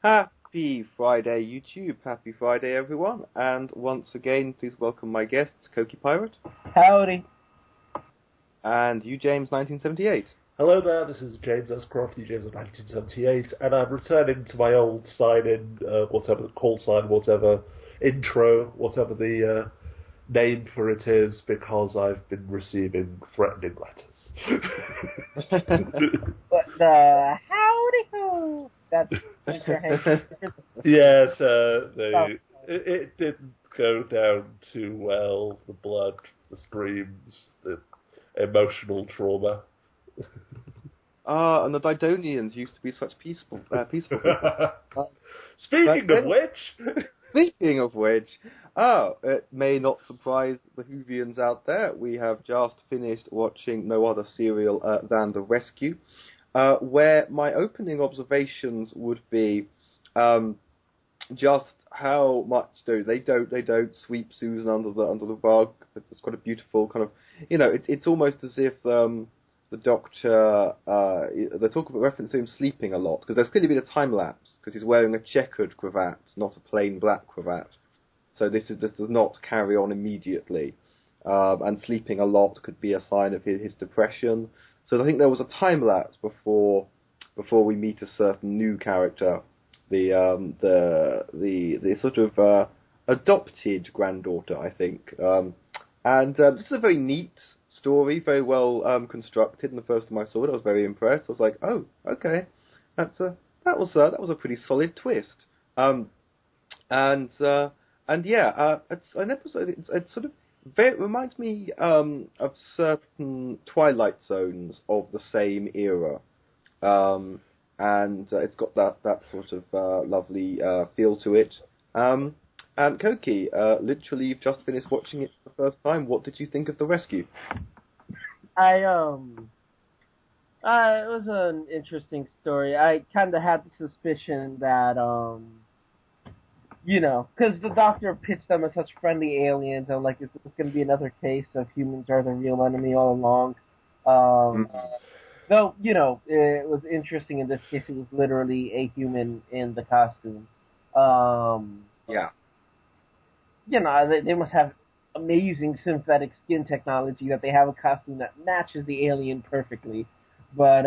Happy Friday, YouTube. Happy Friday, everyone. And once again, please welcome my guests, CoquiPirate Howdy. and Ujames 1978. Hello there, this is James S. Crofty, James of 1978, and I'm returning to my old sign-in, whatever, call sign, whatever, intro, whatever the name for it is, because I've been receiving threatening letters. But howdy ho. That's your hand. Yes, it didn't go down too well. The blood, the screams, the emotional trauma. And the Didonians used to be such peaceful people. Speaking of which... Speaking of which, it may not surprise the Whovians out there, we have just finished watching no other serial than The Rescue, where my opening observations would be just how much they don't sweep Susan under the rug. It's quite a beautiful kind of, it's almost as if the Doctor, they talk about reference to him sleeping a lot, because there's clearly been a time lapse, because he's wearing a checkered cravat, not a plain black cravat. So this does not carry on immediately. And sleeping a lot could be a sign of his depression. So I think there was a time lapse before we meet a certain new character, the sort of adopted granddaughter, I think. And this is a very neat story, very well constructed. And the first time I saw it, I was very impressed. I was like, "Oh, okay, that was a pretty solid twist." And yeah, it's an episode. It's sort of it reminds me of certain Twilight Zones of the same era, and it's got that sort of lovely feel to it. And Koki, literally, you've just finished watching it for the first time. What did you think of The Rescue? It was an interesting story. I kind of had the suspicion that, because the Doctor pitched them as such friendly aliens, and like, is this going to be another case of humans are the real enemy all along? Though, it was interesting in this case. It was literally a human in the costume. Yeah. They must have amazing synthetic skin technology that they have a costume that matches the alien perfectly. But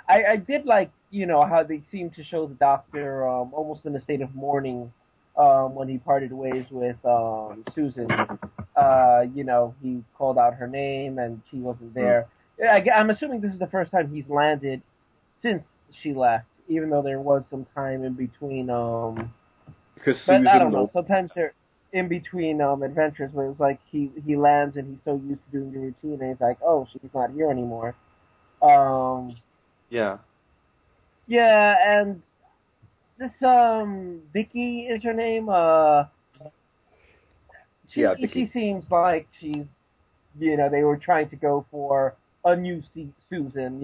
I did like, how they seemed to show the Doctor almost in a state of mourning when he parted ways with Susan. He called out her name and she wasn't there. I'm assuming this is the first time he's landed since she left, even though there was some time in between. Because but I don't know. Sometimes they're in between adventures where it's like he lands and he's so used to doing the routine and he's like, oh, she's not here anymore. Yeah. Yeah, and this Vicki is her name. Vicki. She seems like she's, they were trying to go for a new Susan.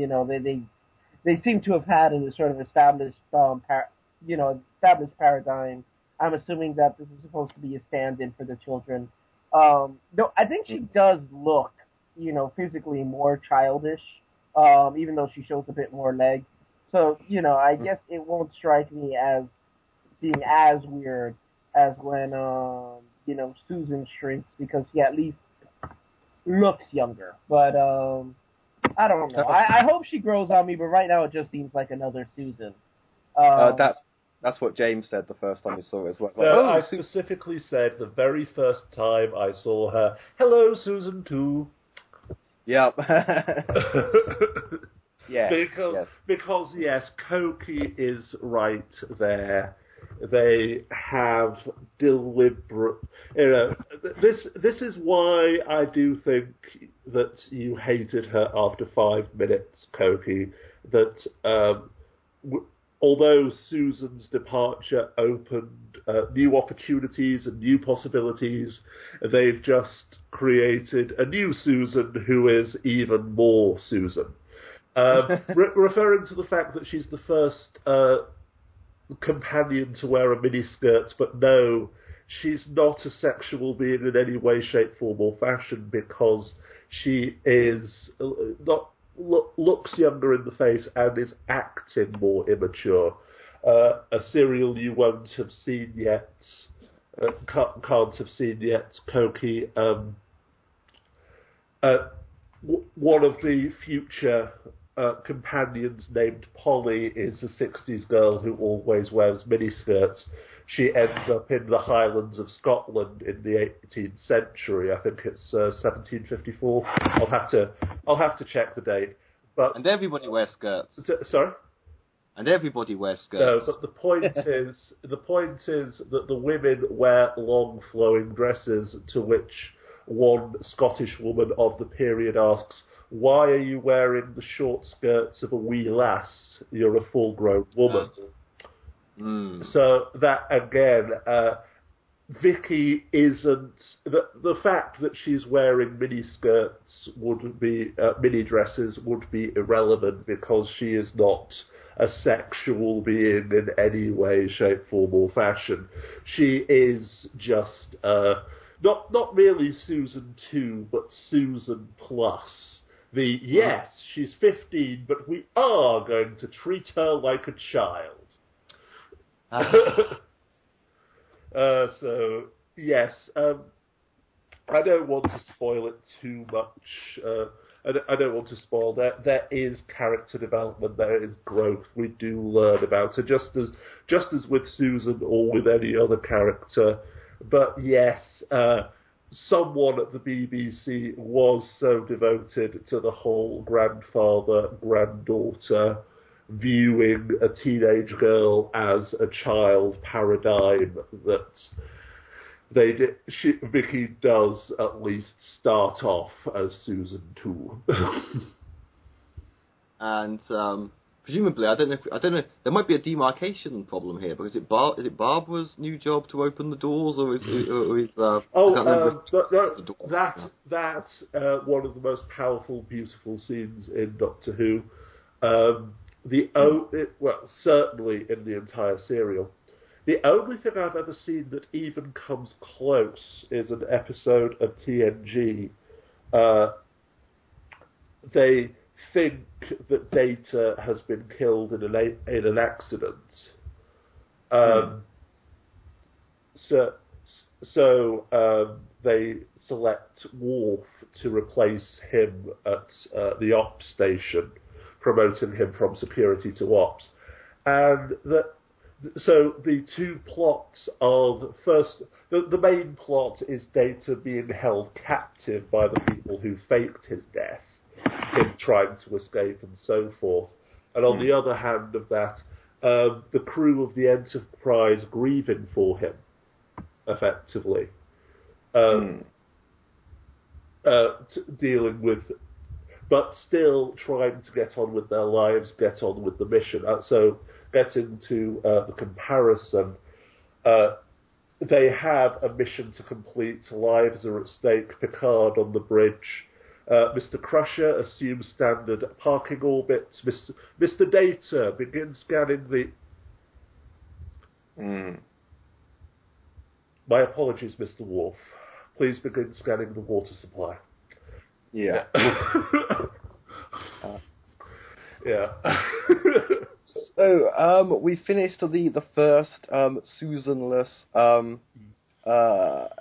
They seem to have had a sort of established established paradigm. I'm assuming that this is supposed to be a stand-in for the children. Though I think she does look, physically more childish, even though she shows a bit more leg. So, I guess it won't strike me as being as weird as when, Susan shrinks, because she at least looks younger. But, I don't know. I hope she grows on me, but right now it just seems like another Susan. That's what James said the first time he saw it as well. I specifically said the very first time I saw her, "Hello, Susan 2." Yep. Yeah. Because yes, Koki is right there. They have deliberate. This is why I do think that you hated her after 5 minutes, Koki. That. Although Susan's departure opened new opportunities and new possibilities, they've just created a new Susan who is even more Susan. Referring to the fact that she's the first companion to wear a miniskirt, but no, she's not a sexual being in any way, shape, form or fashion, because she is not looks younger in the face and is acting more immature. A serial you won't have seen yet, can't have seen yet, Coqui. One of the future companions, named Polly, is a 60s girl who always wears miniskirts. She ends up in the Highlands of Scotland in the 18th century. I think it's 1754. I'll have to check the date. And everybody wears skirts. Sorry? And everybody wears skirts. No, but the point is that the women wear long flowing dresses, to which one Scottish woman of the period asks, "Why are you wearing the short skirts of a wee lass? You're a full-grown woman." So that, again, Vicki isn't... The fact that she's wearing mini-skirts would be... mini dresses would be irrelevant because she is not a sexual being in any way, shape, form or fashion. She is just... Not really Susan 2, but Susan Plus. Yes, she's 15, but we are going to treat her like a child. So, yes, I don't want to spoil it too much. I don't want to spoil that. There is character development, there is growth. We do learn about her, just as with Susan or with any other character. But yes, someone at the BBC was so devoted to the whole grandfather-granddaughter viewing a teenage girl as a child paradigm that Vicki does at least start off as Susan 2. And presumably, I don't know. There might be a demarcation problem here, because is it Barbara's new job to open the doors, or is that's one of the most powerful, beautiful scenes in Doctor Who. Certainly in the entire serial. The only thing I've ever seen that even comes close is an episode of TNG. They think that Data has been killed in an accident. So they select Worf to replace him at the ops station, promoting him from security to ops. And so the two plots are, first, the main plot is Data being held captive by the people who faked his death, him trying to escape and so forth. And on the other hand of that, the crew of the Enterprise grieving for him, effectively. Dealing with... but still trying to get on with their lives, get on with the mission. So, getting to the comparison, they have a mission to complete, lives are at stake, Picard on the bridge. Mr. Crusher assumes standard parking orbits. Mr. Data, begin scanning the... My apologies, Mr. Worf. Please begin scanning the water supply. Yeah. Yeah. So, we finished the first Susan-less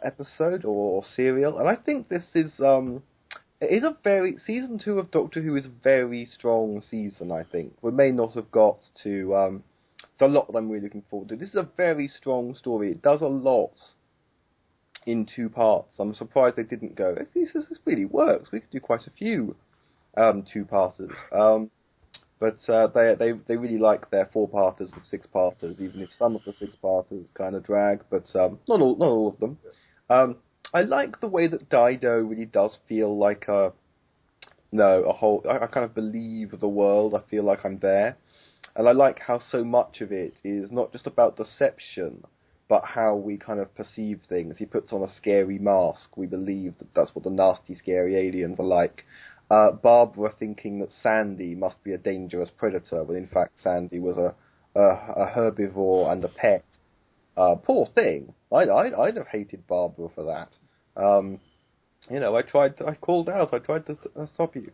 episode or serial, and I think this is it is a very... Season 2 of Doctor Who is a very strong season, I think. We may not have got to... it's a lot that I'm really looking forward to. This is a very strong story. It does a lot in 2 parts. I'm surprised they didn't go, this really works. We could do quite a few 2-parters. But they really like their 4-parters and 6-parters, even if some of the 6-parters kind of drag, but not all of them. I like the way that Dido really does feel like a whole... I kind of believe the world. I feel like I'm there. And I like how so much of it is not just about deception, but how we kind of perceive things. He puts on a scary mask. We believe that that's what the nasty, scary aliens are like. Barbara thinking that Sandy must be a dangerous predator, when in fact Sandy was a herbivore and a pet. Poor thing. I'd have hated Barbara for that. I called out. I tried to stop you.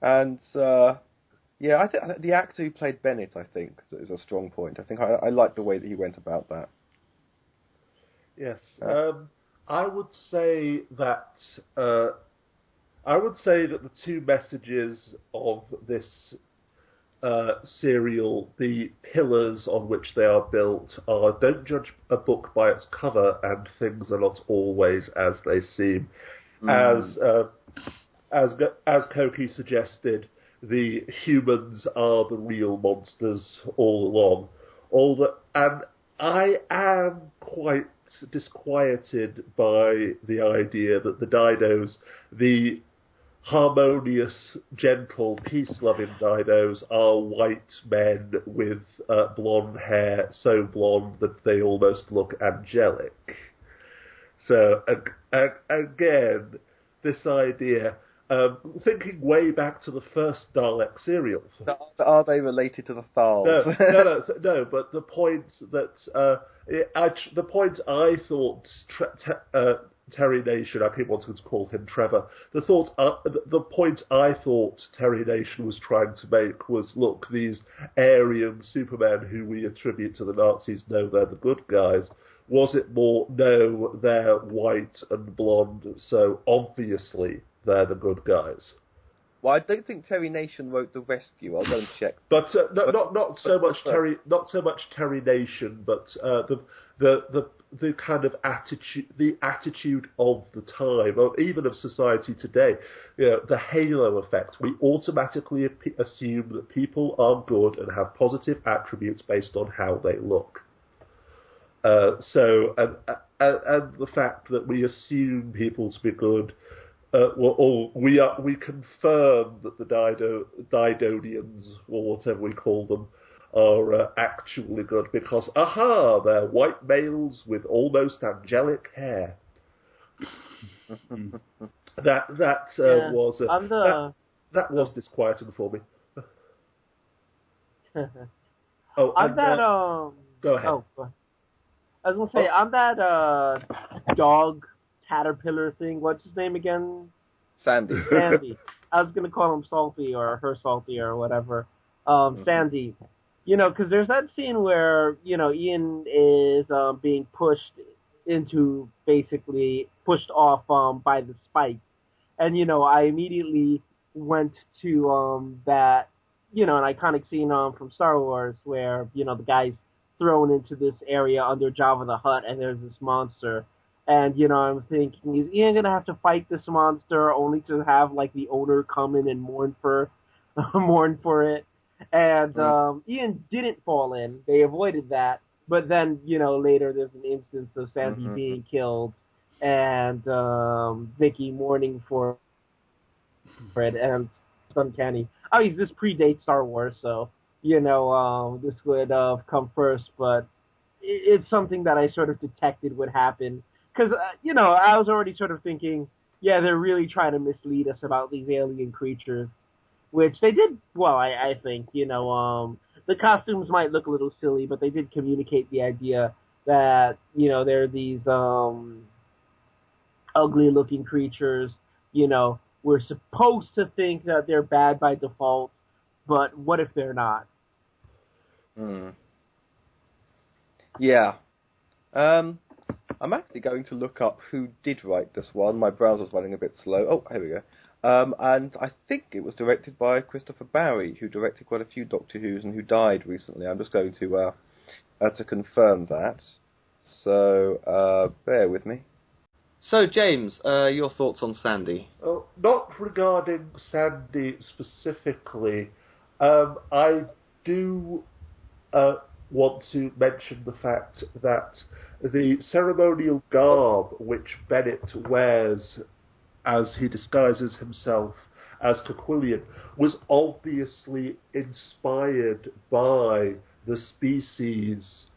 And yeah, I think the actor who played Bennett, I think, is a strong point. I think I like the way that he went about that. Yes, I would say that the two messages of this serial, the pillars on which they are built, are don't judge a book by its cover, and things are not always as they seem. As Coqui suggested, the humans are the real monsters all along. And I am quite disquieted by the idea that the dinos, the harmonious, gentle, peace-loving dinos, are white men with blonde hair, so blonde that they almost look angelic. So, again, this idea, thinking way back to the first Dalek serials. Are they related to the Thals? No, but the point that the point I thought Terry Nation, I keep wanting to call him Trevor. The point I thought Terry Nation was trying to make was, look, these Aryan Supermen who we attribute to the Nazis, no, they're the good guys. Was it more, no, they're white and blonde, so obviously they're the good guys? Well, I don't think Terry Nation wrote The Rescue. I'll go and check. But not so much Terry Nation, but the kind of attitude of the time, or even of society today. You know, the halo effect. We automatically assume that people are good and have positive attributes based on how they look. And the fact that we assume people to be good. We confirm that the Didonians, or whatever we call them, are actually good because, they're white males with almost angelic hair. That was disquieting for me. Go ahead. Go ahead. I was gonna say on that dog caterpillar thing. What's his name again? Sandy. I was gonna call him Salty or her Salty or whatever. Sandy. You know, because there's that scene where Ian is being pushed off by the spike, and I immediately went to that an iconic scene from Star Wars where the guy's thrown into this area under Jabba the Hutt and there's this monster. And, I'm thinking, is Ian going to have to fight this monster only to have, like, the owner come in and mourn for it? And Ian didn't fall in. They avoided that. But then, later there's an instance of Sandy being killed and Vicki mourning for it. And it's uncanny. This predates Star Wars, so, this would come first. But it's something that I sort of detected would happen. Because, I was already sort of thinking, yeah, they're really trying to mislead us about these alien creatures, which they did well, I think. The costumes might look a little silly, but they did communicate the idea that, they're these ugly-looking creatures. We're supposed to think that they're bad by default, but what if they're not? Yeah. I'm actually going to look up who did write this one. My browser's running a bit slow. Oh, here we go. And I think it was directed by Christopher Barry, who directed quite a few Doctor Who's and who died recently. I'm just going to confirm that. So, bear with me. So, James, your thoughts on Sandy? Oh, not regarding Sandy specifically. I do want to mention the fact that the ceremonial garb which Bennett wears as he disguises himself as Coquillian was obviously inspired by the species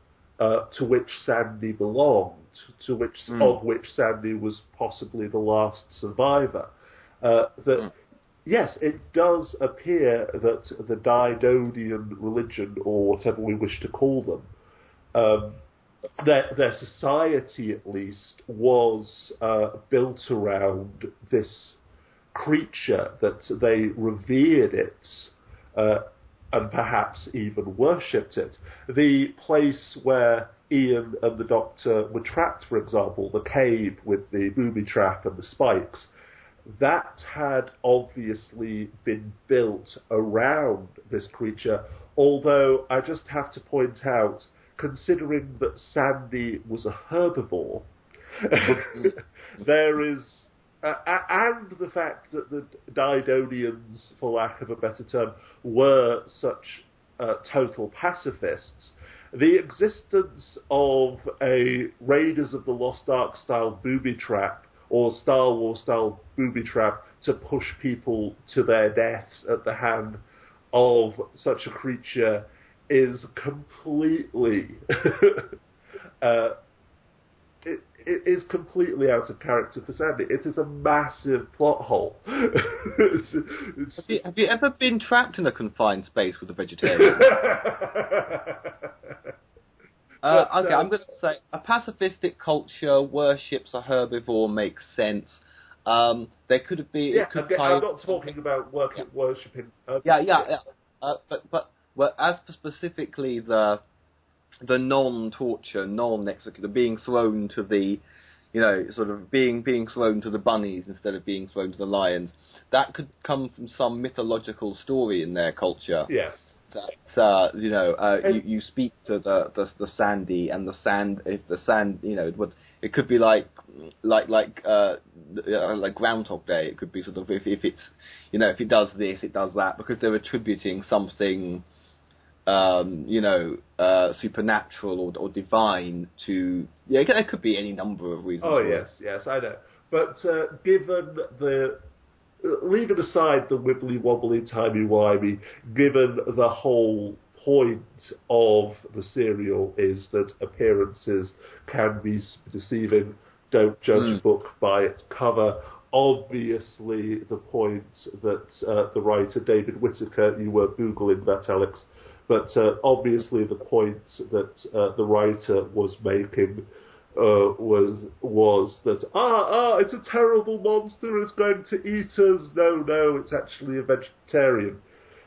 to which Sandy belonged, of which Sandy was possibly the last survivor. Yes, it does appear that the Didonian religion, or whatever we wish to call them, their society at least was built around this creature that they revered it, and perhaps even worshipped it. The place where Ian and the Doctor were trapped, for example, the cave with the booby trap and the spikes, that had obviously been built around this creature, although I just have to point out, considering that Sandy was a herbivore, there is... and the fact that the Didonians, for lack of a better term, were such total pacifists, the existence of a Raiders of the Lost Ark style booby trap or Star Wars style booby trap to push people to their deaths at the hand of such a creature is completely it is completely out of character for Sandy. It is a massive plot hole. Have you ever been trapped in a confined space with a vegetarian? Okay, I'm going to say a pacifistic culture worships a herbivore makes sense. There could be. Yeah, I'm not talking about worshipping. But as specifically the non-torture, non-executor, being thrown to the, sort of being thrown to the bunnies instead of being thrown to the lions. That could come from some mythological story in their culture. Yes. That you speak to the Sandy, and the sand. If the sand, it could be like Groundhog Day. It could be sort of if it's if it does this, it does that, because they're attributing something. Supernatural or divine to... Yeah, it could be any number of reasons. Oh, yes, I know. But given the... Leaving aside the wibbly-wobbly, timey-wimey, given the whole point of the serial is that appearances can be deceiving, don't judge a book by its cover. Obviously, the point that the writer David Whittaker, you were Googling that, Alex, but obviously the point that the writer was making was that, it's a terrible monster, it's going to eat us. No, it's actually a vegetarian.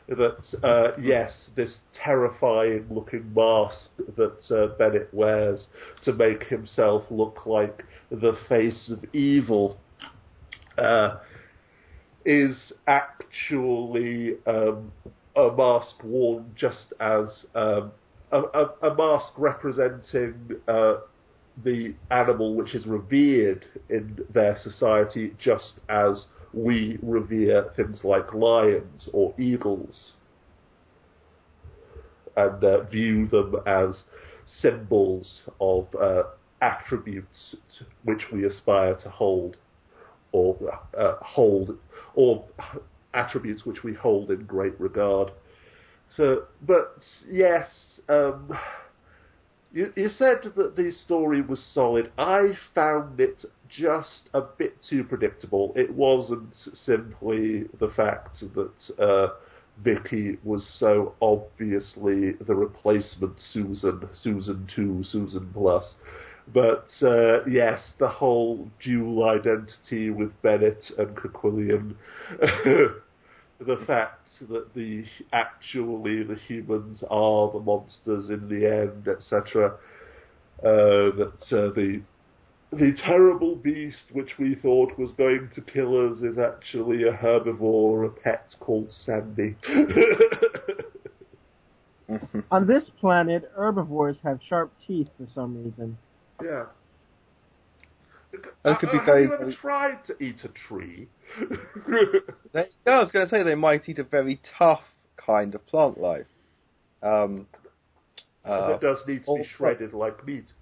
That, yes, this terrifying-looking mask that Bennett wears to make himself look like the face of evil is actually a mask worn just as a mask representing the animal which is revered in their society, just as we revere things like lions or eagles and view them as symbols of attributes which we aspire to hold. Or attributes which we hold in great regard. So, but yes, you said that the story was solid. I found it just a bit too predictable. It wasn't simply the fact that Vicki was so obviously the replacement Susan 2, Susan Plus. But, yes, the whole dual identity with Bennett and Coquillian, the fact that the humans are the monsters in the end, etc., that the terrible beast which we thought was going to kill us is actually a herbivore, a pet called Sandy. On this planet, herbivores have sharp teeth for some reason. Yeah. That could be have you ever tried to eat a tree? I was going to say they might eat a very tough kind of plant life. That does need to be shredded like meat.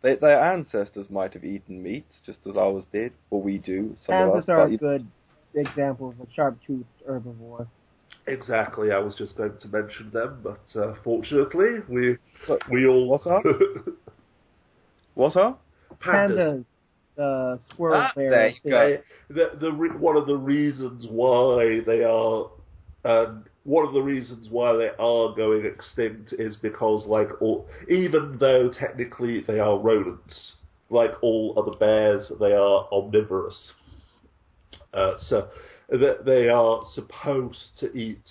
Their ancestors might have eaten meat, just as ours did, or we do. Ancestors are a good example of a sharp-toothed herbivore. Exactly, I was just going to mention them, but fortunately, we all... What are? What are? Pandas. The squirrel bear. There you go. One of the reasons why they are... one of the reasons why they are going extinct is because, even though technically they are rodents, like all other bears, they are omnivorous. So that they are supposed to eat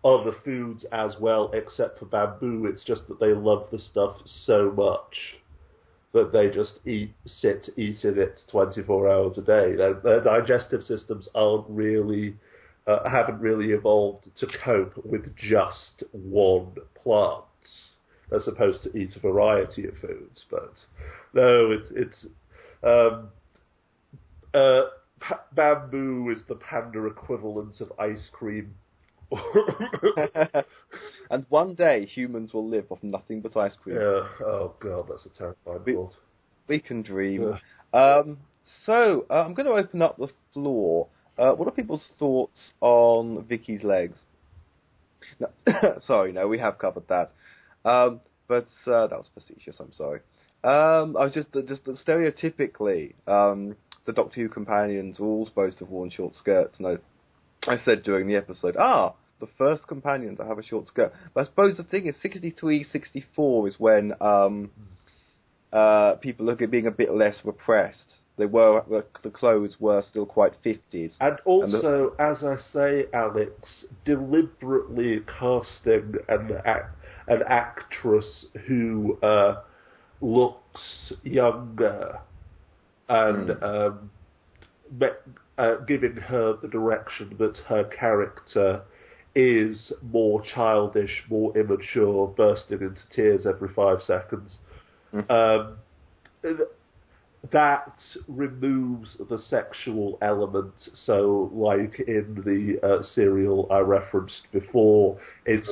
other foods as well, except for bamboo. It's just that they love the stuff so much that they just eat it 24 hours a day. Their digestive systems haven't really evolved to cope with just one plant. They're supposed to eat a variety of foods, but no, bamboo is the panda equivalent of ice cream. And one day humans will live off nothing but ice cream. Yeah. Oh god, that's a terrifying thought. We can dream. Yeah. So I'm going to open up the floor. What are people's thoughts on Vicky's legs? No, sorry, no, we have covered that. But that was facetious. I'm sorry. I was just stereotypically, the Doctor Who companions were all supposed to have worn short skirts, and I said during the episode, the first companion to have a short skirt. But I suppose the thing is, 63, 64 is when people are being a bit less repressed. The clothes were still quite 50s. And also, as I say, Alex, deliberately casting an actress who looks younger and giving her the direction that her character is more childish, more immature, bursting into tears every 5 seconds. That removes the sexual element. So, like in the serial I referenced before, it's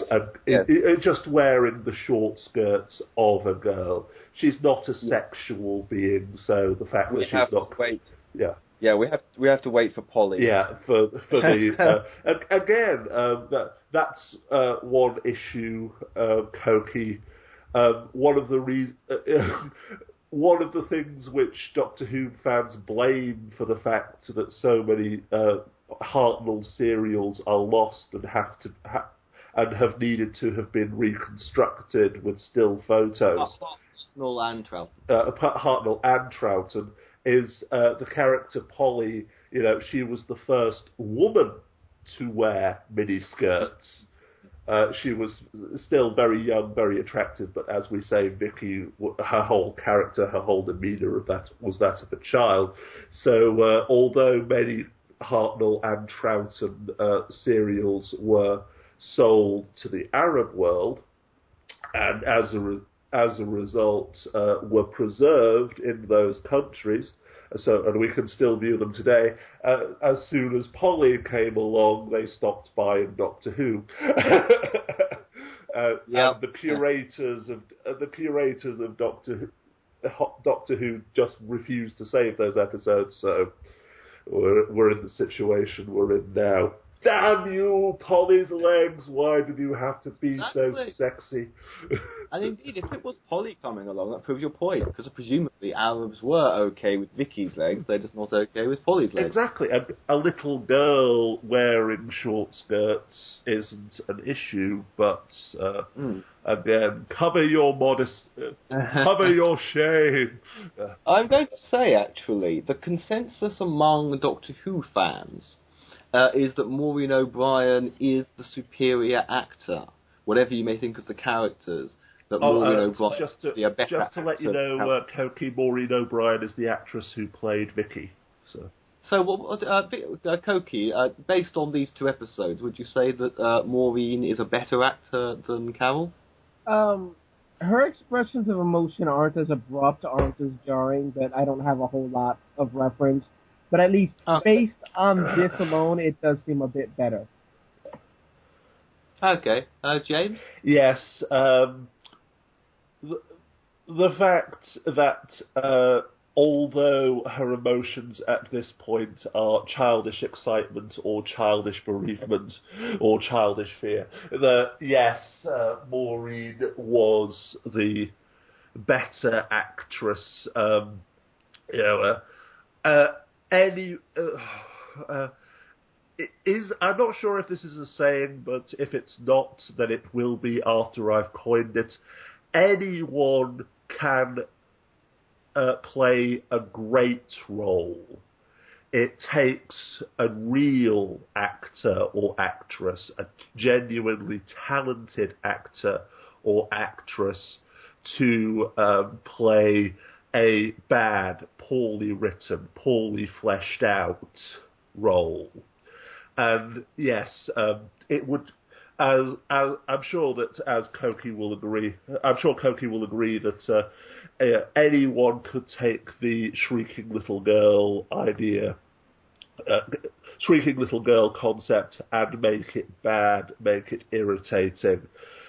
just wearing the short skirts of a girl. She's not a sexual being, so the fact that she's not... Wait. Yeah. Yeah, we have to wait for Polly. Yeah, for the again, that's one issue, Cokie. One of the things which Doctor Who fans blame for the fact that so many Hartnell serials are lost and have needed to have been reconstructed with still photos. Hartnell and Troughton. Hartnell and Troughton is the character Polly. You know, she was the first woman to wear mini skirts. She was still very young, very attractive, but as we say, Vicki, her whole character, her whole demeanour was that of a child. So although many Hartnell and Troughton serials were sold to the Arab world, and as a result were preserved in those countries, and we can still view them today. As soon as Polly came along, they stopped buying Doctor Who, and the curators of Doctor Who just refused to save those episodes. So we're in the situation we're in now. Damn you, Polly's legs! Why did you have to be so sexy? And indeed, if it was Polly coming along, that proves your point, because presumably Arabs were okay with Vicky's legs, they're just not okay with Polly's legs. Exactly. A little girl wearing short skirts isn't an issue, but again, cover your cover your shame. I'm going to say, actually, the consensus among Doctor Who fans is that Maureen O'Brien is the superior actor. Whatever you may think of the characters, that Maureen O'Brien just to, is a better just to let you know, Cokie, Maureen O'Brien is the actress who played Vicki. So Cokie, based on these 2 episodes, would you say that Maureen is a better actor than Carol? Her expressions of emotion aren't as abrupt, aren't as jarring, but I don't have a whole lot of reference. But at least based on this alone, it does seem a bit better. Okay. James? Yes. The fact that although her emotions at this point are childish excitement or childish bereavement or childish fear, Maureen was the better actress. I'm not sure if this is a saying, but if it's not, then it will be after I've coined it. Anyone can play a great role it takes a real actor or actress, a genuinely talented actor or actress, to play a bad, poorly written, poorly fleshed out role. And yes, it would. I'm sure that, as Coqui will agree, that anyone could take the shrieking little girl idea, shrieking little girl concept, and make it bad, make it irritating.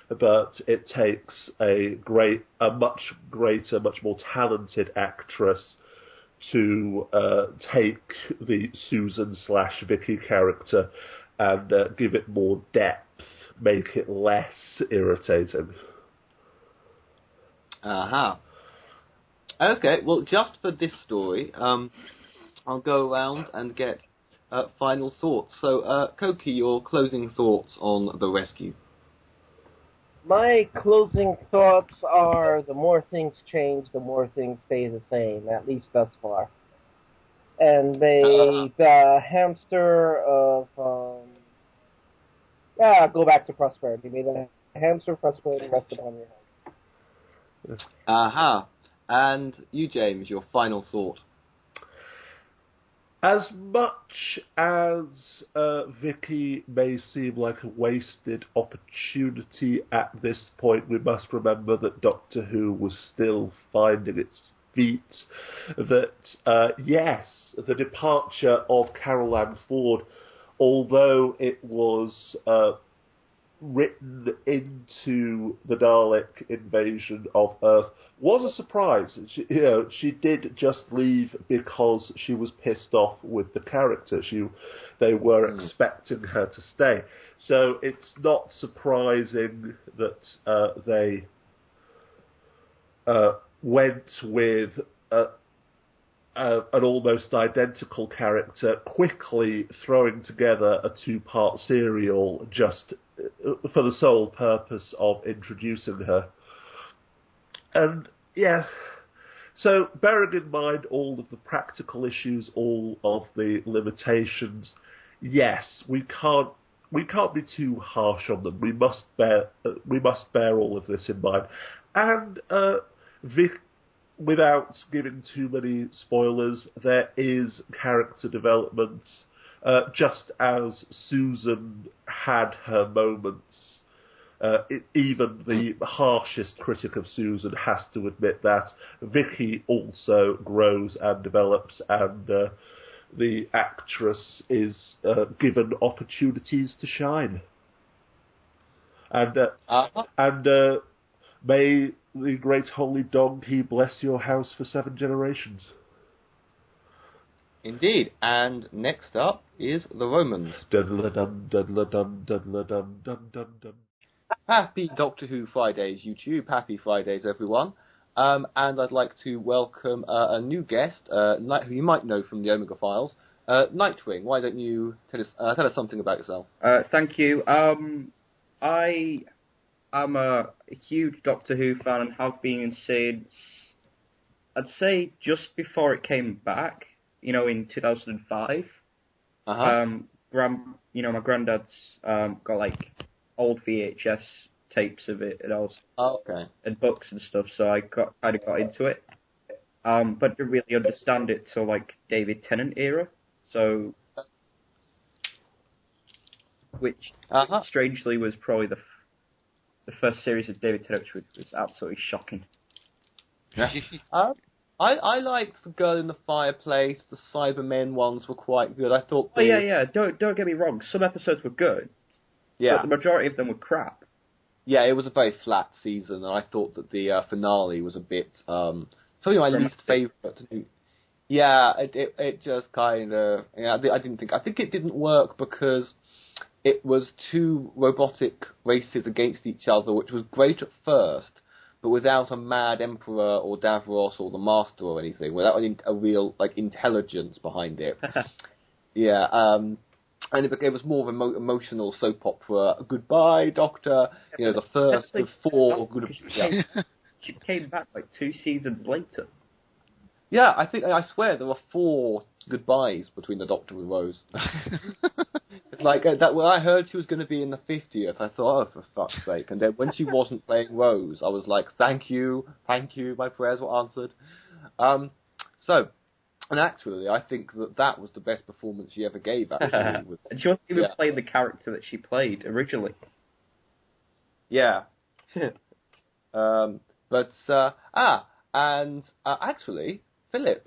But it takes a much greater, much more talented actress to take the Susan/Vicki character and give it more depth, make it less irritating. Aha. Okay, well, just for this story, I'll go around and get final thoughts. So, Coqui, your closing thoughts on The Rescue. My closing thoughts are: the more things change, the more things stay the same, at least thus far. And the hamster of, go back to prosperity. May the hamster of prosperity rest upon your head. Aha. And you, James, your final thought. As much as Vicki may seem like a wasted opportunity at this point, we must remember that Doctor Who was still finding its feet. That, yes, the departure of Carol Ann Ford, although it was written into the Dalek invasion of Earth, was a surprise. She did just leave because she was pissed off with the character. They were expecting her to stay. So it's not surprising that they went with an almost identical character, quickly throwing together a 2-part serial just for the sole purpose of introducing her. And yeah, so bearing in mind all of the practical issues, all of the limitations, yes, we can't be too harsh on them. We must bear all of this in mind. And without giving too many spoilers, there is character development. Just as Susan had her moments, even the harshest critic of Susan has to admit that. Vicki also grows and develops, and the actress is given opportunities to shine. And may the great holy donkey bless your house for 7 generations. Indeed. And next up is the Romans. Happy Doctor Who Fridays, YouTube. Happy Fridays, everyone. And I'd like to welcome a new guest, who you might know from the Omega Files, NightWing. Why don't you tell us something about yourself? Thank you. I am a huge Doctor Who fan and have been since, I'd say, just before it came back. In 2005. My granddad's got like old VHS tapes of it and and books and stuff, so I got into it. But didn't really understand it till like David Tennant era. So, which strangely was probably the first series of David Tennant, which was absolutely shocking. I liked The Girl in the Fireplace. The Cybermen ones were quite good. I thought. Yeah. Don't get me wrong. Some episodes were good. Yeah. But the majority of them were crap. Yeah, it was a very flat season, and I thought that the finale was a bit. Probably my least favourite. Yeah, it just kind of. Yeah, I didn't think. I think it didn't work because it was 2 robotic races against each other, which was great at first. But without a mad emperor or Davros or the Master or anything, without a real intelligence behind it, and it was more of an emotional soap opera. Goodbye, Doctor. The first of 4. She came back 2 seasons later. Yeah, I swear there were 4 goodbyes between the Doctor and Rose. It's like that. When I heard she was going to be in the 50th, I thought, oh, for fuck's sake! And then when she wasn't playing Rose, I was like, thank you, my prayers were answered. So, and actually, I think that was the best performance she ever gave. Actually, and she wasn't even playing the character that she played originally. Yeah. Actually, Philip,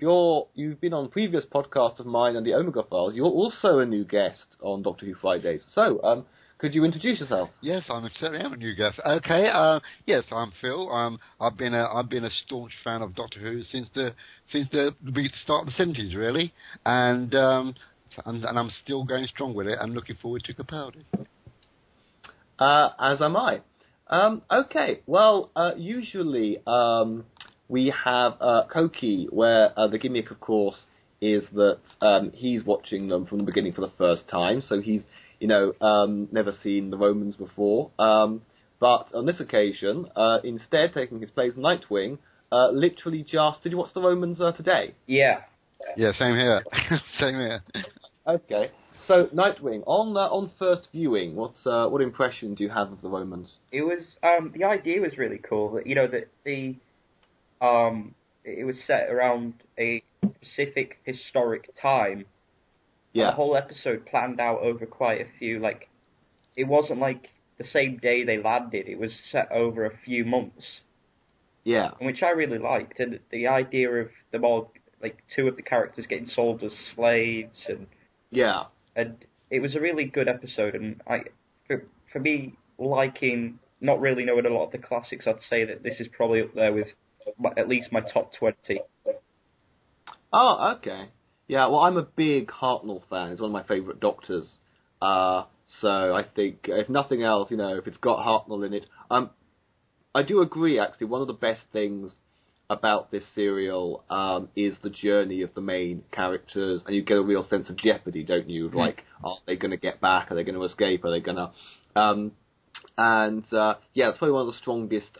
you've been on previous podcasts of mine and the Omega Files. You're also a new guest on Doctor Who Fridays. So, could you introduce yourself? Yes, I certainly am a new guest. Okay, yes, I'm Phil. I've been a staunch fan of Doctor Who since the start of the 70s, really, and I'm still going strong with it and looking forward to Capaldi. As am I. Okay, well, usually we have Coqui, where the gimmick, of course, is that he's watching them from the beginning for the first time, so he's, never seen the Romans before. But on this occasion, instead, taking his place, Nightwing, literally just... Did you watch the Romans today? Yeah. Yeah, same here. Same here. Okay. So, Nightwing, on first viewing, what impression do you have of the Romans? It was the idea was really cool. That it was set around a specific historic time. Yeah. And the whole episode planned out over quite a few. Like, it wasn't like the same day they landed. It was set over a few months. Yeah. Which I really liked, and the idea of them all, like, two of the characters getting sold as slaves, and yeah. And it was a really good episode, and for me, not really knowing a lot of the classics, I'd say that this is probably up there with at least my top 20. Oh, okay. Yeah, well, I'm a big Hartnell fan. He's one of my favourite Doctors. So I think, if nothing else, if it's got Hartnell in it. I do agree, actually, one of the best things about this serial is the journey of the main characters, and you get a real sense of jeopardy, don't you? Like, are they going to get back? Are they going to escape? Are they going to... it's probably one of the strongest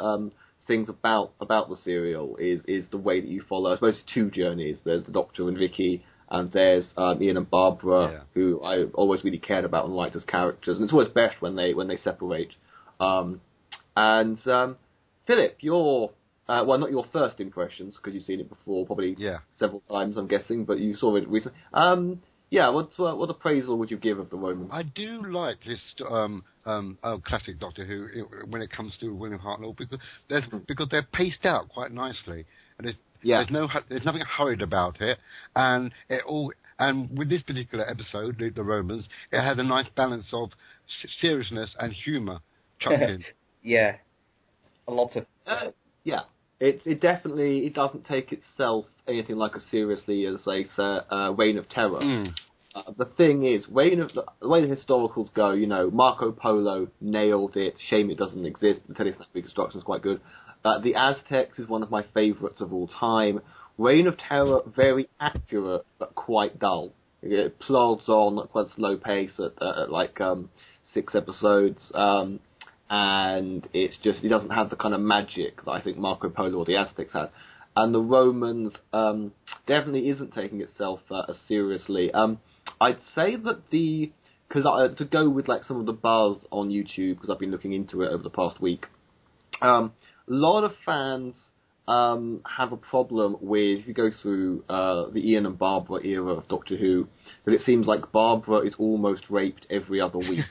things about the serial is the way that you follow, I suppose, two journeys. There's the Doctor and Vicki, and there's Ian and Barbara, who I always really cared about and liked as characters, and it's always best when they separate. Philip, your... well, not your first impressions, because you've seen it before, probably several times, I'm guessing, but you saw it recently. What appraisal would you give of the Romans? I do like this classic Doctor Who when it comes to William Hartnell, because they're paced out quite nicely, and there's nothing hurried about it, and with this particular episode, the Romans, it has a nice balance of seriousness and humour chucked in. Yeah, a lot of. Yeah, it definitely doesn't take itself anything like as seriously as Reign of Terror. The thing is, the way the historicals go, Marco Polo nailed it. Shame it doesn't exist. The telescopic reconstruction is quite good. The Aztecs is one of my favourites of all time. Reign of Terror, very accurate but quite dull. It plods on at quite a slow pace at 6 episodes. And it doesn't have the kind of magic that I think Marco Polo or the Aztecs had. And the Romans definitely isn't taking itself as seriously. I'd say that to go with some of the buzz on YouTube, because I've been looking into it over the past week, a lot of fans have a problem with, if you go through the Ian and Barbara era of Doctor Who, that it seems like Barbara is almost raped every other week.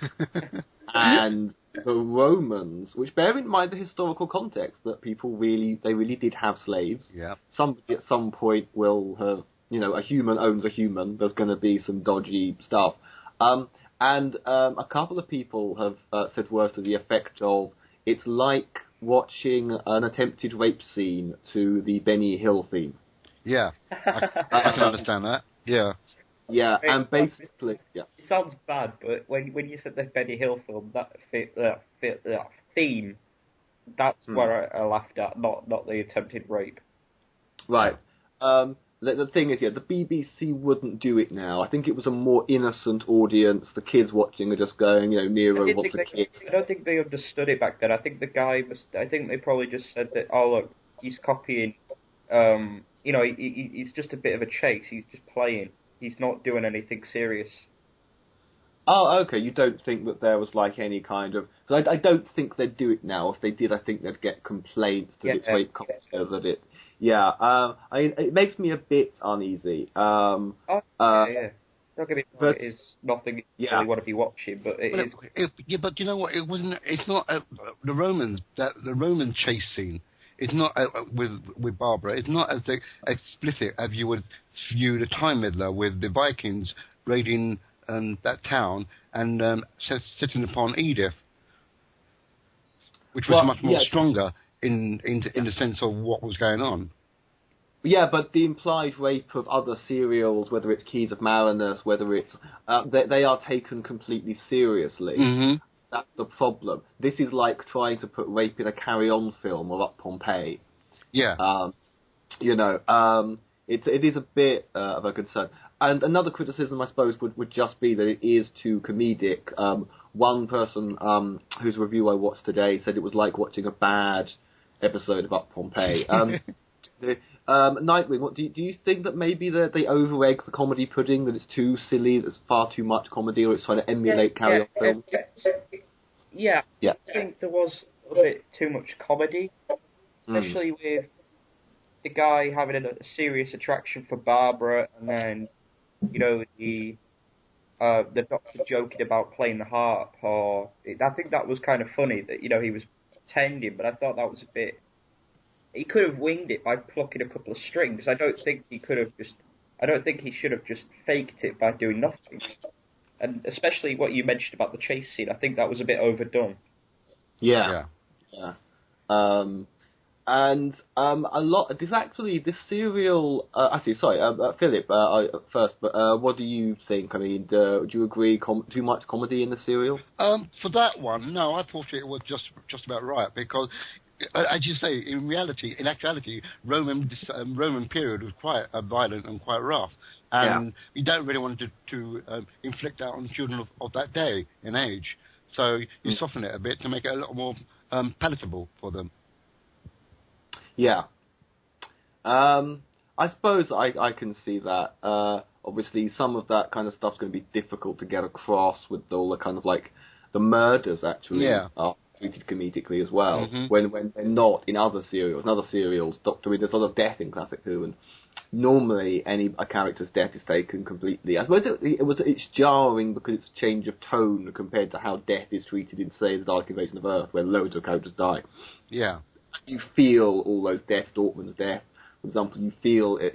And the Romans, which bear in mind the historical context that people really did have slaves. Yeah. Somebody at some point will have, a human owns a human. There's going to be some dodgy stuff. And a couple of people have said words to the effect of, it's like watching an attempted rape scene to the Benny Hill theme. Yeah, I can understand that. Yeah. Yeah, and basically, yeah. It sounds bad, but when you said the Benny Hill film, that theme, that's where I laughed at, not the attempted rape. Right. The thing is, the BBC wouldn't do it now. I think it was a more innocent audience. The kids watching are just going, Nero, what's a kid? I don't think they understood it back then. I think I think they probably just said that, oh look, he's copying, he's just a bit of a chase, he's just playing. he's not doing anything serious. Oh, okay. You don't think that there was like any kind of... Cause I don't think they'd do it now. If they did, I think they'd get complaints to its weight commentators that it... Yeah, it makes me a bit uneasy. Yeah. Don't get me wrong, it is nothing you really want to be watching, but it is... Yeah, but you know what? It wasn't... It's not the Roman chase scene. It's not with Barbara. It's not as explicit as you would view the Time Meddler with the Vikings raiding that town and sitting upon Edith, which was much more stronger in the sense of what was going on. Yeah, but the implied rape of other serials, whether it's Keys of Marinus, whether it's they are taken completely seriously. Mm-hmm. That's the problem. This is like trying to put rape in a Carry On film or Up Pompeii. Yeah. It is a bit of a concern. And another criticism, I suppose, would just be that it is too comedic. One person whose review I watched today said it was like watching a bad episode of Up Pompeii. Nightwing, what do you think that maybe they over-egg the comedy pudding, that it's too silly, that it's far too much comedy, or it's trying to emulate Carry On films? Yeah, I think there was a bit too much comedy, especially with the guy having a serious attraction for Barbara, and then, the doctor joking about playing the harp, I think that was kind of funny, that, he was pretending, but I thought that was a bit... He could have winged it by plucking a couple of strings. I don't think he should have just faked it by doing nothing. And especially what you mentioned about the chase scene, I think that was a bit overdone. Yeah. And a lot. This serial. Philip. First, but what do you think? I mean, do you agree? Too much comedy in the serial? For that one, no. I thought it was just about right, because, as you say, in actuality, Roman period was quite violent and quite rough, and you don't really want to inflict that on children of that day in age. So you soften it a bit to make it a lot more palatable for them. Yeah. I suppose I can see that. Obviously, some of that kind of stuff's going to be difficult to get across with all the kind of like the murders actually are treated comedically as well. Mm-hmm. When they're not in other serials. In other serials, Doctor Who, there's a lot of death in Classic Who, and normally a character's death is taken completely. I suppose it's jarring because it's a change of tone compared to how death is treated in, say, The Dalek Invasion of Earth, where loads of characters die. Yeah. You feel all those deaths, Dortmund's death, for example, you feel it,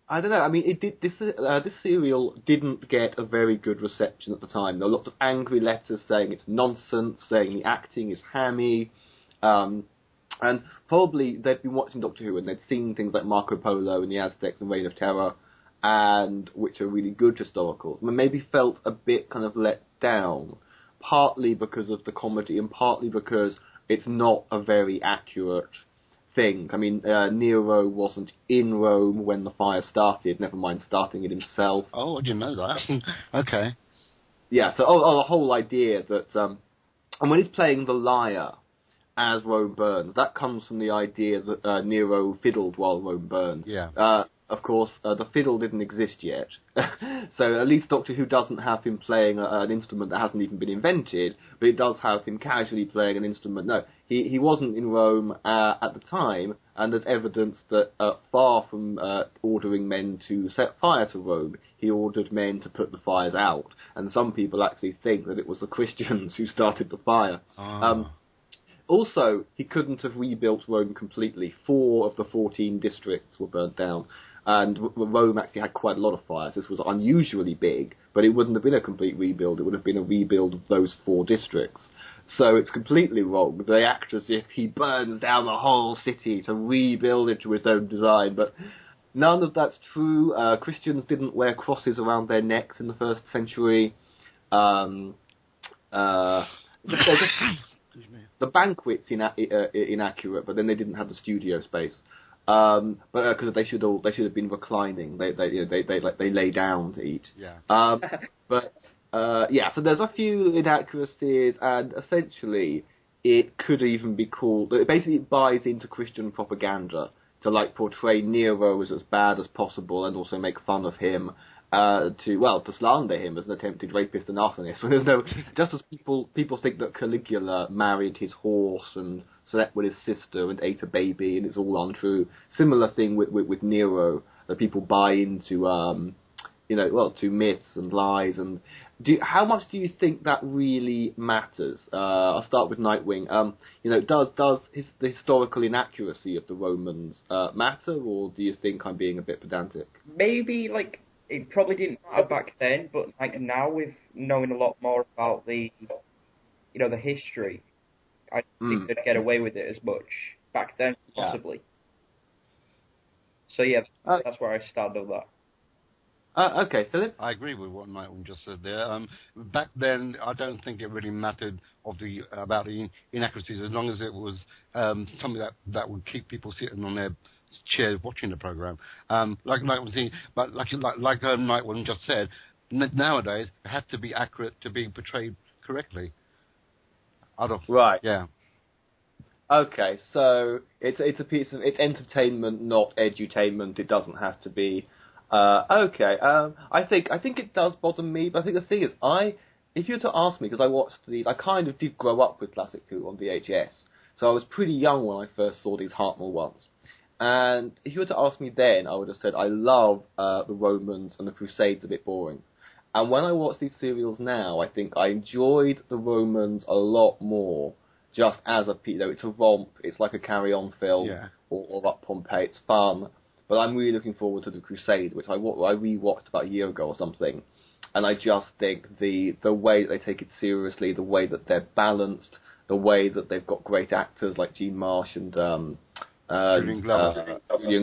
I don't know. I mean, this serial didn't get a very good reception at the time. There were lots of angry letters saying it's nonsense, saying the acting is hammy, and probably they'd been watching Doctor Who and they'd seen things like Marco Polo and the Aztecs and Reign of Terror, and which are really good historicals, and maybe felt a bit kind of let down, partly because of the comedy and partly because it's not a very accurate thing. I mean, Nero wasn't in Rome when the fire started, never mind starting it himself. Oh, I didn't know that. Okay. Yeah, so the whole idea that... and when he's playing the lyre as Rome burns, that comes from the idea that Nero fiddled while Rome burned. Yeah. Of course, the fiddle didn't exist yet. So at least Doctor Who doesn't have him playing an instrument that hasn't even been invented, but it does have him casually playing an instrument. No, he wasn't in Rome at the time, and there's evidence that far from ordering men to set fire to Rome, he ordered men to put the fires out. And some people actually think that it was the Christians who started the fire. Oh. Also, he couldn't have rebuilt Rome completely. 4 of the 14 districts were burnt down. And Rome actually had quite a lot of fires. This was unusually big, but it wouldn't have been a complete rebuild. It would have been a rebuild of those 4 districts. So it's completely wrong. They act as if he burns down the whole city to rebuild it to his own design, but none of that's true. Christians didn't wear crosses around their necks in the 1st century. The banquet's inaccurate, but then they didn't have the studio space. But because they should have been reclining. They lay down to eat. Yeah. So there's a few inaccuracies, and essentially it could even be called. It basically buys into Christian propaganda. to like portray Nero as bad as possible and also make fun of him, to slander him as an attempted rapist and arsonist. So there's no, just as people think that Caligula married his horse and slept with his sister and ate a baby, and it's all untrue. Similar thing with Nero, that people buy into, to myths and lies. And how much do you think that really matters? I'll start with Nightwing. Does the historical inaccuracy of the Romans matter, or do you think I'm being a bit pedantic? Maybe, it probably didn't matter back then, but now with knowing a lot more about the history, I think they'd get away with it as much back then, possibly. So yeah, that's where I stand on that. Okay, Philip? I agree with what Nightwing just said there. Back then, I don't think it really mattered about the inaccuracies, as long as it was something that would keep people sitting on their chairs watching the program. Like Nightwing just said, nowadays it has to be accurate to be portrayed correctly. Right. Yeah. Okay, so it's entertainment, not edutainment. It doesn't have to be. Okay. I think it does bother me, but I think the thing is, if you were to ask me, because I watched these, I kind of did grow up with Classic Who on VHS, so I was pretty young when I first saw these Hartnell ones. And if you were to ask me then, I would have said I love the Romans and the Crusades a bit boring. And when I watch these serials now, I think I enjoyed the Romans a lot more. Just as it's a romp, it's like a carry-on film, or Up Pompeii, it's fun. But I'm really looking forward to the Crusade, which I rewatched about a year ago or something. And I just think the way that they take it seriously, the way that they're balanced, the way that they've got great actors like Gene Marsh and Julian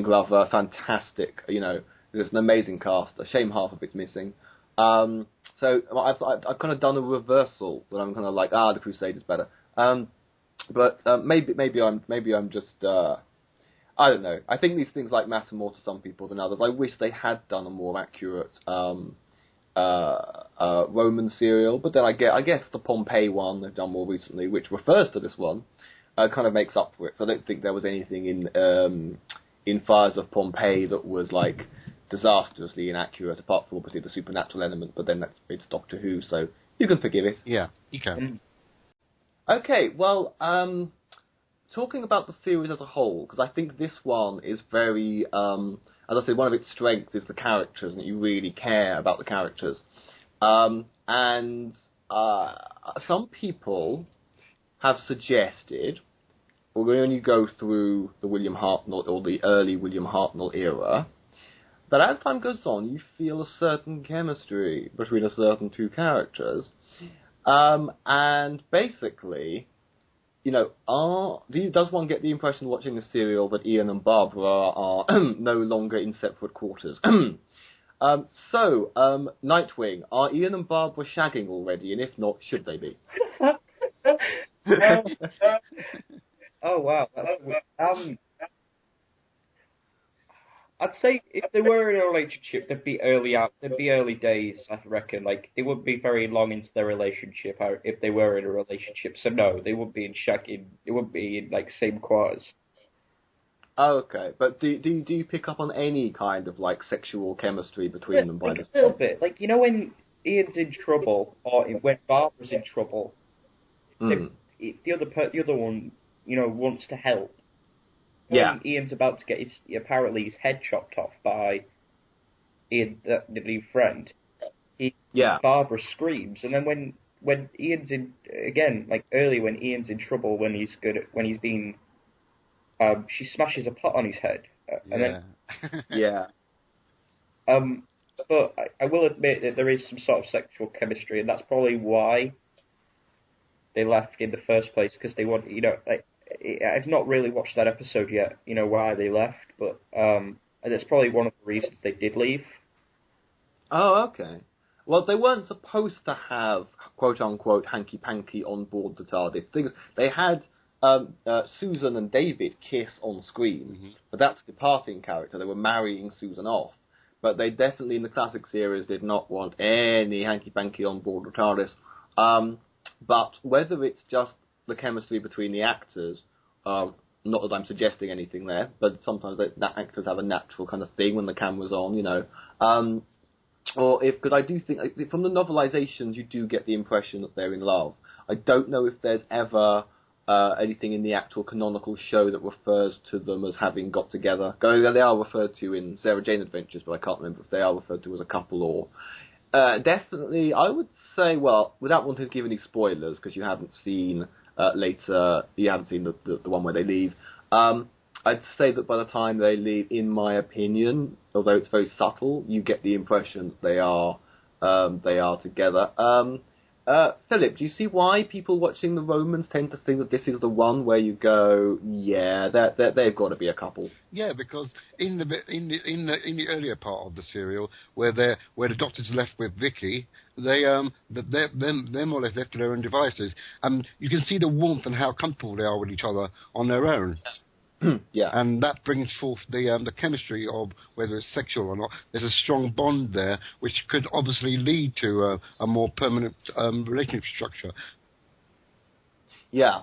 Glover, fantastic. There's an amazing cast. A shame half of it's missing. So I've kind of done a reversal, that I'm kind of like, the Crusade is better. But maybe I'm just I don't know. I think these things matter more to some people than others. I wish they had done a more accurate Roman serial, but then I guess the Pompeii one they've done more recently, which refers to this one, kind of makes up for it. So I don't think there was anything in Fires of Pompeii that was disastrously inaccurate, apart from obviously the supernatural element. But then it's Doctor Who, so you can forgive it. Yeah, you can. Okay, well, talking about the series as a whole, because I think this one is very, as I said, one of its strengths is the characters, and you really care about the characters. And some people have suggested, when you go through the William Hartnell, or the early William Hartnell era, that as time goes on, you feel a certain chemistry between a certain two characters. And basically, does one get the impression watching the serial that Ian and Barbara are no longer in separate quarters? So, Nightwing, are Ian and Barbara shagging already, and if not, should they be? Oh wow! I'd say if they were in a relationship, they'd be early days, I reckon. It wouldn't be very long into their relationship if they were in a relationship. So no, they wouldn't be in shagging. They wouldn't be in same quarters. Oh, okay, but do you pick up on any kind of sexual chemistry between them by this point? A little bit, when Ian's in trouble or when Barbara's in trouble, the other one, wants to help. When Ian's about to get his head chopped off by Ian, the new friend, Barbara screams, and then when Ian's in again, early when Ian's in trouble, when he's been, she smashes a pot on his head, and then but I will admit that there is some sort of sexual chemistry, and that's probably why they left in the first place, because they want, I've not really watched that episode yet, why they left, but that's probably one of the reasons they did leave. Oh, okay. Well, they weren't supposed to have, quote-unquote, hanky-panky on board the TARDIS. They had Susan and David kiss on screen, but that's a departing character. They were marrying Susan off. But they definitely, in the classic series, did not want any hanky-panky on board the TARDIS. But whether it's just the chemistry between the actors, not that I'm suggesting anything there, but sometimes that actors have a natural kind of thing when the camera's on, you know. Because I do think, from the novelizations, you do get the impression that they're in love. I don't know if there's ever anything in the actual canonical show that refers to them as having got together. They are referred to in Sarah Jane Adventures, but I can't remember if they are referred to as a couple or... definitely, I would say, well, without wanting to give any spoilers, because you haven't seen you haven't seen the one where they leave, I'd say that by the time they leave, in my opinion, although it's very subtle, you get the impression that they are together. Philip, do you see why people watching the Romans tend to think that this is the one where you go, yeah, they've got to be a couple? Yeah, because in the earlier part of the serial, where the Doctor's left with Vicki, they're more or less left to their own devices, and you can see the warmth and how comfortable they are with each other on their own. Yeah, and that brings forth the chemistry of whether it's sexual or not. There's a strong bond there, which could obviously lead to a more permanent relationship structure. Yeah,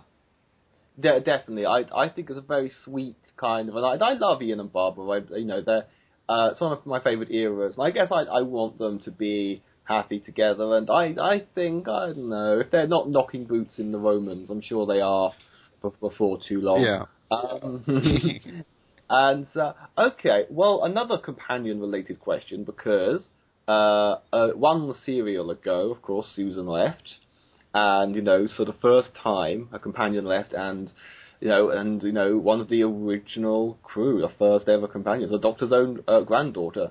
definitely. I think it's a very sweet kind of, and I love Ian and Barbara. They're it's one of my favourite eras, and I guess I want them to be happy together. And I think, I don't know, if they're not knocking boots in the Romans, I'm sure they are before too long. Yeah. And okay, well, another companion-related question, because one serial ago, of course, Susan left, and so the first time a companion left, and one of the original crew, the first ever companion, the Doctor's own granddaughter,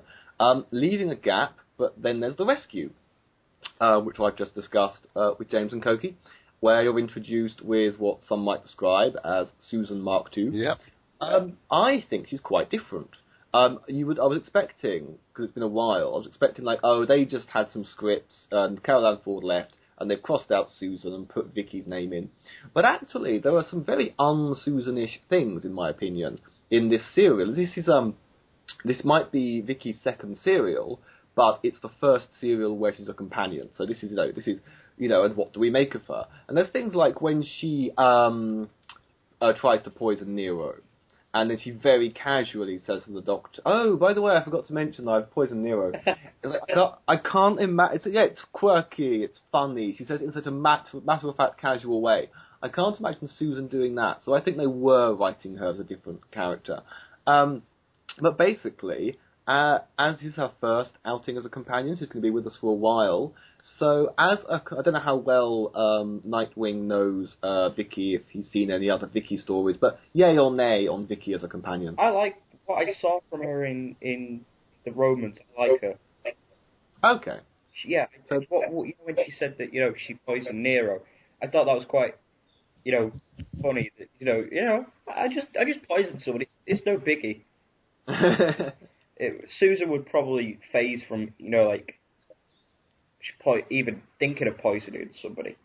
leaving a gap. But then there's the rescue, which I've just discussed with James and Cokie, where you're introduced with what some might describe as Susan Mark II. Yep. I think she's quite different. I was expecting, because it's been a while, I was expecting they just had some scripts and Carol Ann Ford left and they've crossed out Susan and put Vicky's name in. But actually, there are some very un-Susan-ish things, in my opinion, in this serial. This might be Vicky's second serial, but it's the first serial where she's a companion. So this is, and what do we make of her? And there's things like when she tries to poison Nero, and then she very casually says to the Doctor, "Oh, by the way, I forgot to mention that I've poisoned Nero." I can't imagine. It's quirky, it's funny. She says it in such a matter-of-fact, casual way. I can't imagine Susan doing that. So I think they were writing her as a different character. But basically, as is her first outing as a companion, she's going to be with us for a while. So I don't know how well NightWing knows Vicki, if he's seen any other Vicki stories, but yay or nay on Vicki as a companion? I like what I saw from her in the Romans. I like her. Okay. So when she said that she poisoned Nero, I thought that was quite funny. That I just poisoned somebody. It's no biggie. Susan would probably phase from, even thinking of poisoning somebody.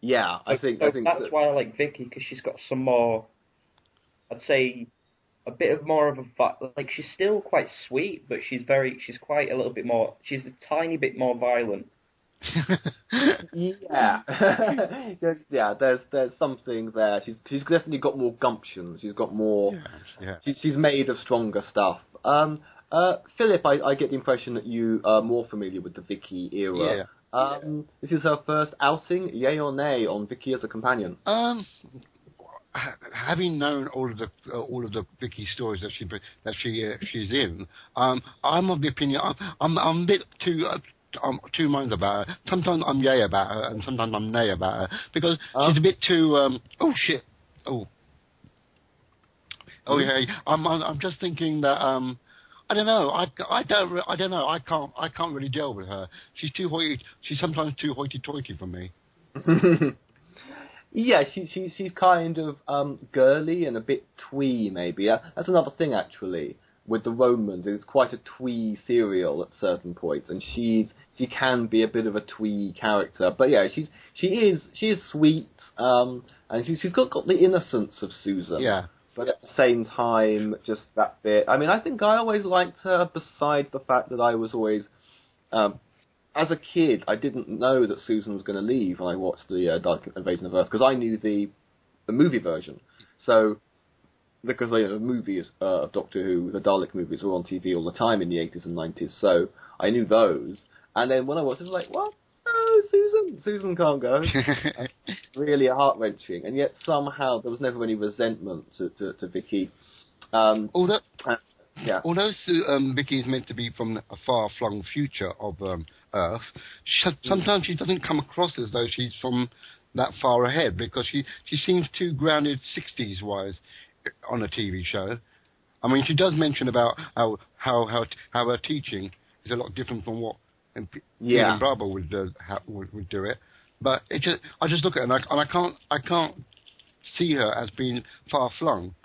Yeah, I think that's why I like Vicki, because she's got some more, I'd say, a bit of more of a, she's still quite sweet, but she's quite a little bit more, she's a tiny bit more violent. Yeah. Yeah, there's something there. She's definitely got more gumption. She's got more. Yeah. She's made of stronger stuff. Philip, I get the impression that you are more familiar with the Vicki era. Yeah. This is her first outing, yay or nay, on Vicki as a companion? Having known all of the Vicki stories that she's in, I'm of the opinion I'm a bit too. I'm two minds about her. Sometimes I'm yay about her, and sometimes I'm nay about her, because she's a bit too. Oh shit! Oh yeah. I'm just thinking that I don't know. I don't know. I can't really deal with her. She's too hoity. She's sometimes too hoity-toity for me. Yeah, she's kind of girly and a bit twee, maybe. That's another thing, actually, with the Romans. It's quite a twee serial at certain points, and she can be a bit of a twee character. But yeah, she is sweet, and she's got the innocence of Susan. Yeah. But at the same time, just that bit. I mean, I think I always liked her, besides the fact that I was always... as a kid, I didn't know that Susan was going to leave when I watched the Dark Invasion of Earth, because I knew the the movie version. So, because the movies of Doctor Who, the Dalek movies, were on TV all the time in the 80s and 90s, so I knew those. And then when I watched it, I was like, what? No, Susan can't go. Really heart-wrenching. And yet somehow there was never any resentment to Vicki. Although Yeah. Vicki is meant to be from a far-flung future of Earth, sometimes she doesn't come across as though she's from that far ahead, because she seems too grounded 60s-wise on a TV show. I mean, she does mention about how her teaching is a lot different from what Ian and Bravo would do it. But I just look at her and I can't see her as being far-flung.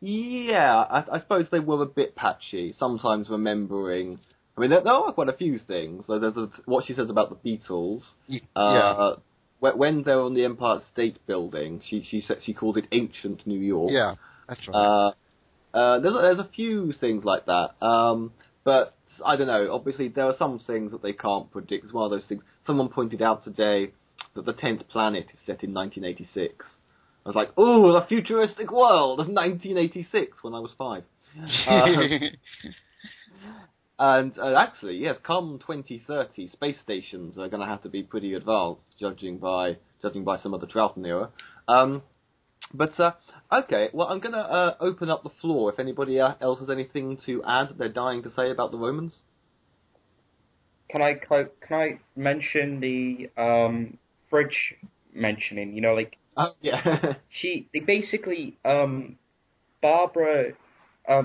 Yeah, I suppose they were a bit patchy. Sometimes remembering, I mean, there are quite a few things. So there's what she says about the Beatles. Yeah. When they're on the Empire State Building, she called it ancient New York. Yeah, that's right. There's a few things like that. But I don't know. Obviously, there are some things that they can't predict. It's one of those things. Someone pointed out today that the 10th Planet is set in 1986. I was like, ooh, the futuristic world of 1986 when I was 5. And actually, yes, come 2030, space stations are going to have to be pretty advanced, judging by some of the Troughton era. But okay, well, I'm going to open up the floor if anybody else has anything to add that they're dying to say about the Romans. Can I mention the fridge mentioning? You know, like. Yeah. They basically, Barbara,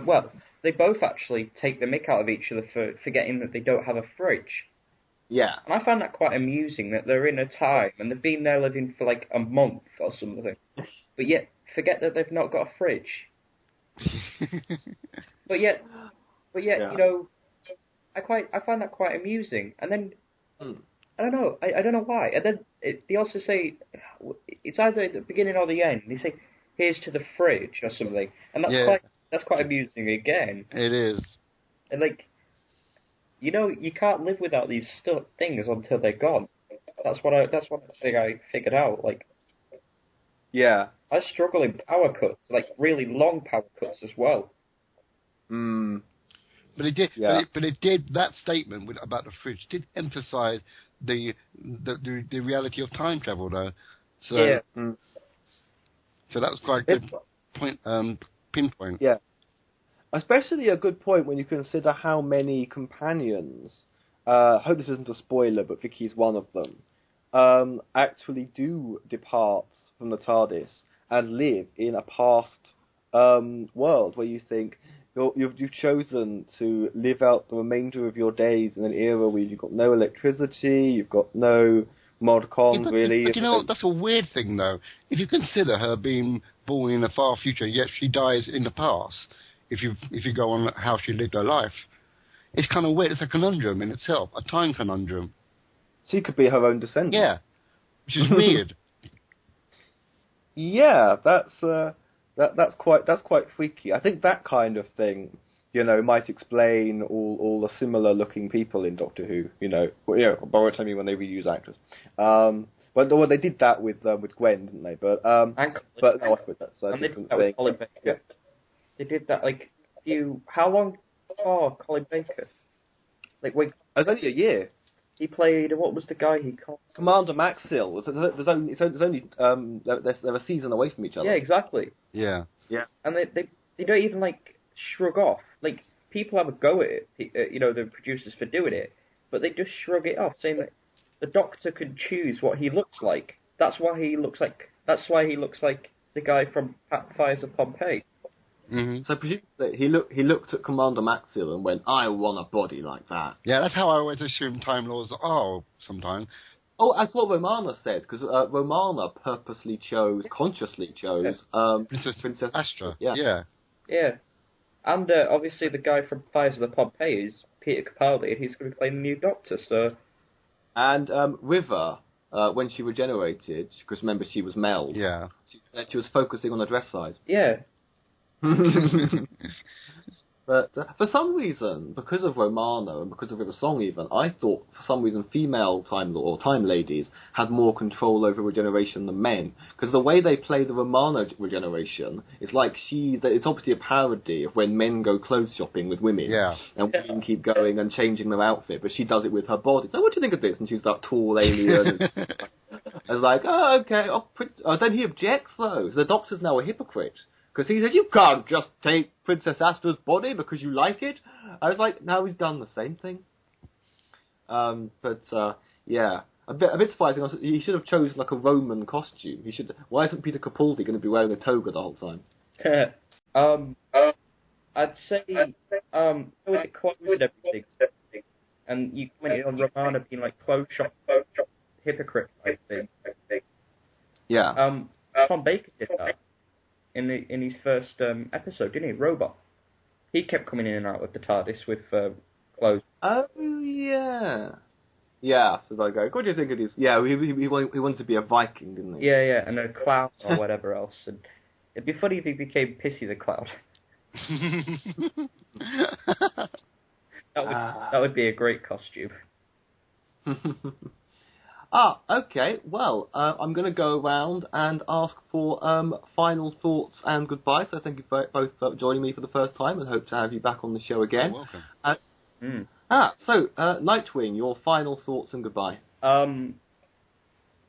well, they both actually take the mick out of each other for forgetting that they don't have a fridge. Yeah. And I find that quite amusing, that they're in a time, and they've been there living for like a month or something, but yet forget that they've not got a fridge. but yet, yeah. you know, I find that quite amusing. And then, I don't know. I don't know why. And then they also say it's either at the beginning or the end. They say, "Here's to the fridge" or something, and that's quite amusing again. It is. And like, you know, you can't live without these things until they're gone. That's one thing I figured out. Like, yeah, I struggle in power cuts, like really long power cuts as well. But it did. Yeah. But it did. That statement about the fridge did emphasise the reality of time travel, though. So, yeah. So that was quite a good point. Pinpoint. Yeah. Especially a good point when you consider how many companions. I hope this isn't a spoiler, but Vicky's one of them. Actually, do depart from the TARDIS and live in a past world where you think. You've chosen to live out the remainder of your days in an era where you've got no electricity, you've got no mod cons, really. But you know, that's a weird thing, though. If you consider her being born in the far future, yet she dies in the past, if you go on how she lived her life, it's kind of weird. It's a conundrum in itself, a time conundrum. She could be her own descendant. Yeah, which is weird. Yeah, That's quite freaky. I think that kind of thing, you know, might explain all the similar looking people in Doctor Who. You know, borrow me when they reuse actors. But they did that with Gwen, didn't they? But no, I suppose that's a different thing. Yeah. They did that like how long before Colin Baker? Like wait, it was only a year. He played, what was the guy he called? Commander Maxill. They're a season away from each other. Yeah, exactly. Yeah. Yeah. And they don't even, like, shrug off. Like, people have a go at it, you know, the producers for doing it, but they just shrug it off, saying that the Doctor can choose what he looks like. That's why he looks like the guy from Fires of Pompeii. Mm-hmm. So presumably he looked at Commander Maxill and went, "I want a body like that." Yeah, that's how I always assume Time Lords are sometimes. Oh, that's what Romana said, because Romana consciously chose Princess Astra. Yeah. Yeah. And obviously the guy from Fires of the Pompeii is Peter Capaldi, and he's going to be playing the new Doctor, so... And River, when she regenerated, because remember she was Mel, yeah. She said she was focusing on her dress size. Yeah. But for some reason, because of Romana and because of River Song even, I thought for some reason female Time Lord or Time Ladies had more control over regeneration than men. Because the way they play the Romana regeneration is like it's obviously a parody of when men go clothes shopping with women. Yeah. And women keep going and changing their outfit, but she does it with her body. So what do you think of this? And she's that tall alien. And like, oh, okay. Then he objects though. So the Doctor's now a hypocrite. Because he said, you can't just take Princess Astra's body because you like it. I was like, now he's done the same thing. Yeah. A bit surprising. He should have chosen like a Roman costume. Why isn't Peter Capaldi going to be wearing a toga the whole time? I'd say, with the clothes and everything, and you commented on Romana being like clothes shop hypocrite type thing. Yeah. Tom Baker did that in his first episode, didn't he? Robot. He kept coming in and out of the TARDIS with clothes. Oh yeah. Yeah. So I go, what do you think of this? Yeah, he wanted to be a Viking, didn't he? Yeah, and a clown or whatever else. And it'd be funny if he became Pissy the Cloud. That would be a great costume. Okay. Well, I'm going to go around and ask for final thoughts and goodbye. So thank you both for joining me for the first time, and hope to have you back on the show again. You're welcome. So Nightwing, your final thoughts and goodbye.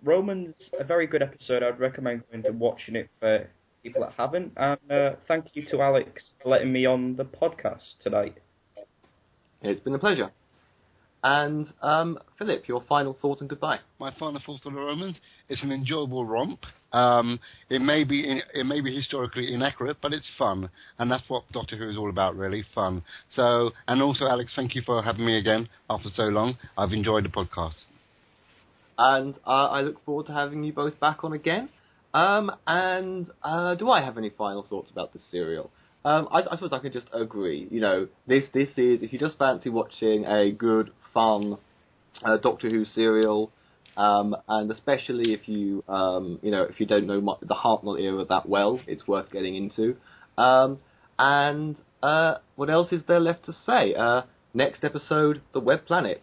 Roman's a very good episode. I'd recommend going to watching it for people that haven't. And thank you to Alex for letting me on the podcast tonight. It's been a pleasure. And Philip, your final thought and goodbye. My final thoughts on the Romans: it's an enjoyable romp. It may be historically inaccurate, but it's fun, and that's what Doctor Who is all about, really fun. So, and also, Alex, thank you for having me again after so long. I've enjoyed the podcast, and I look forward to having you both back on again. And do I have any final thoughts about this serial? I suppose I can just agree. You know, this is, if you just fancy watching a good, fun Doctor Who serial, and especially if you if you don't know the Hartnell era that well, it's worth getting into. And what else is there left to say? Next episode, the Web Planet.